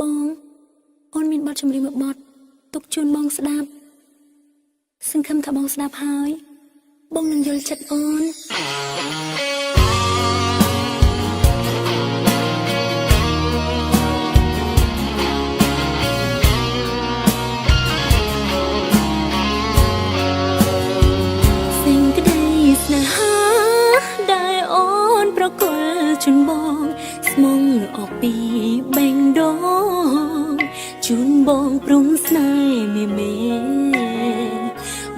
បងអូនមានបទចម្រៀងមួយបទទុកជូនបងស្ដាប់សង្ឃឹមថាបងស្ដាប់ហើយបងនឹងយល់ចិត្តអូនសេចក្តីស្នេហាដែលអូនប្រគល់ជូនបងស្មងអស់ពីបេងដូងជូនបងព្រំស្នេហ៍មេ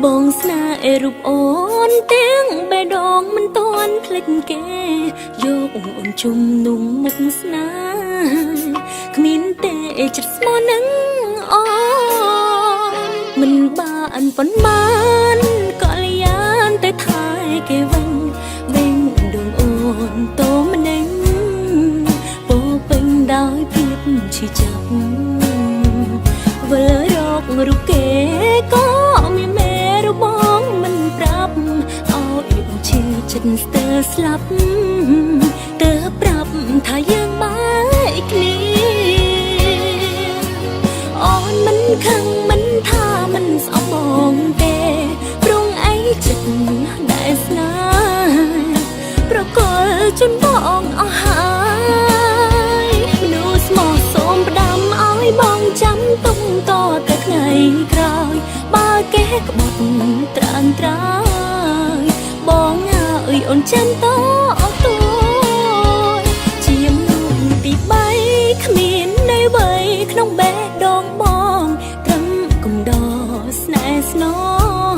បងស្នេហ៍រូបអូនទាំងបេះដូងមិនទាន់ភ្លេចគេយកអូនជុំនុំមុខស្នេហ៍គ្មានទេចិត្តស្មោះនឹងអូនមិនបានប៉ុន្មានក៏លយានតែថែគេវិញបេះដូងអូនតោម្នេញពោពេញដោយភាពឈឺចាប់វិលរករូបគេក៏មានមេបងមិនប្រាប់ឲ្យអូនឈឺចិត្តស្ទើរស្លាប់ទើបប្រាប់ថាយើងបែកគ្នាអូនមិនខឹងមិនថាមិនស្អប់បងទេព្រងអីចិត្តដែលស្នេហ៍ប្រកល់ជូនបងអស់ហើយមនុស្សស្មោះសូមផ្ដាំឲ្យបងចាំទុំតទៅថ្ងៃក្រោយបើគេក្បត់ត្រានត្រើយបងអើយអូនចាំតទួយជាមនុស្សទី3គ្មាននៅអ្វីក្នុងបេះដូងបងត្រឹមគំដរស្នេហ៍ស្នង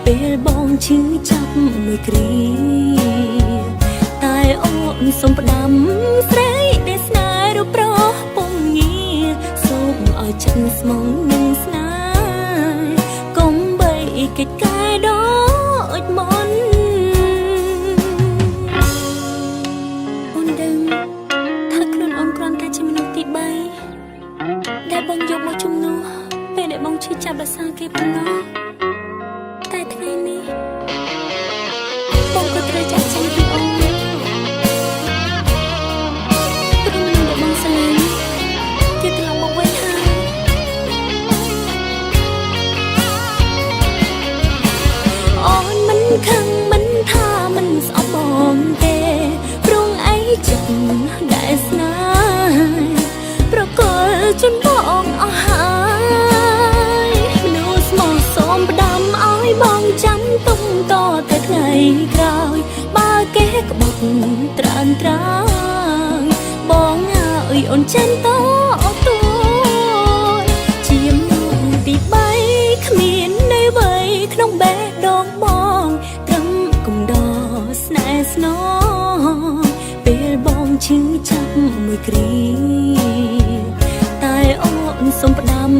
ពេលបងឈឺចាប់មួយគ្រាតែអូនសូមផ្ដាំស្រីដែលស្នេហ៍រូបប្រុសពុំងារសូមឲ្យចិត្តស្មងនឹងស្នេហ៍កុំបីកិច្ចការដូចមុនអូនដឹងថាខ្លួនអូនគ្រាន់តែជាមនុស្សទី3ដែលបងយកមកជំនួសពេលដែលបងឈឺចាប់ដោយសារគេប៉ុណ្ណោះតែថ្ងៃនេះបងក៏ត្រូវចាក់ចេញពីអូនព្រោះមនុស្សដែលបងស្រឡាញ់គេត្រឡប់មកវិញហើយអូនមិនខឹងមិនថាមិនស្អប់បងទេព្រងអីចិត្តដែលស្នេហ៍ប្រកល់ជូនបងអស់ហើយមនុស្សស្មោះសូមផ្ដាំឲ្យបងចាំទុំតទៅថ្ងៃក្រោយបើគេក្បត់ត្រានត្រើយបងអើយអូនចាំតទួយជាមនុស្សទី3គ្មាននៅអ្វីក្នុងបេះដូងបងត្រឹមគំដរស្នេហ៍ស្នងពេលបងឈឺចាប់មួយគ្រាតែអូនសូមផ្ដាំ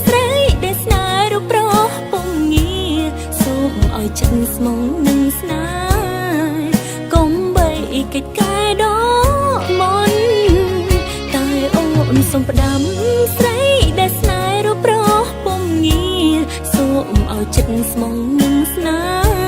ស្រីដែលស្នេហ៍រូបប្រុសពុំងារសូមឲ្យចិត្តស្មងនឹងស្នេហ៍កុំបីកិច្ចការដូចមុនតែអូនសូមផ្ដាំស្រីដែលស្នេហ៍រូបប្រុសពុំងារសូមឲ្យចិត្តស្មងនឹងស្នេហ៍